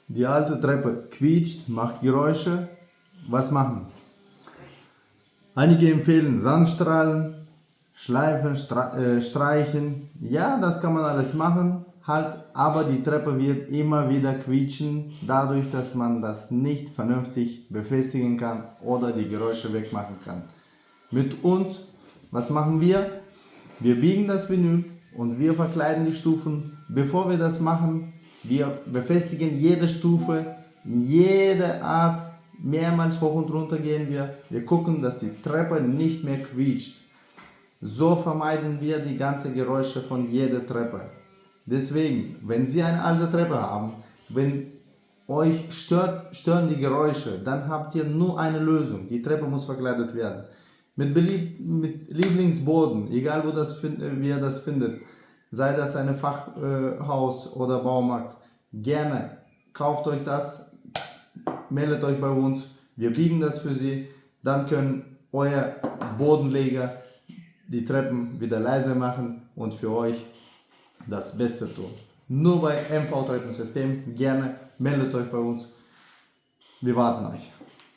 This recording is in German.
Die alte Treppe quietscht, macht Geräusche. Was machen? Einige empfehlen Sandstrahlen, Schleifen, streichen. Ja, das kann man alles machen, halt, aber die Treppe wird immer wieder quietschen, dadurch, dass man das nicht vernünftig befestigen kann oder die Geräusche wegmachen kann. Mit uns, was machen wir? Wir biegen das Vinyl und wir verkleiden die Stufen. Bevor wir das machen, wir befestigen jede Stufe, in jede Art, mehrmals hoch und runter gehen wir. Wir gucken, dass die Treppe nicht mehr quietscht. So vermeiden wir die ganzen Geräusche von jeder Treppe. Deswegen, wenn Sie eine alte Treppe haben, wenn euch stören die Geräusche, dann habt ihr nur eine Lösung. Die Treppe muss verkleidet werden. Mit Lieblingsboden, egal wo wie ihr das findet, sei das ein Fachhaus oder Baumarkt, gerne kauft euch das, meldet euch bei uns, wir biegen das für Sie, dann können euer Bodenleger die Treppen wieder leise machen und für euch das Beste tun. Nur bei MV Treppensystem, gerne meldet euch bei uns, wir warten euch.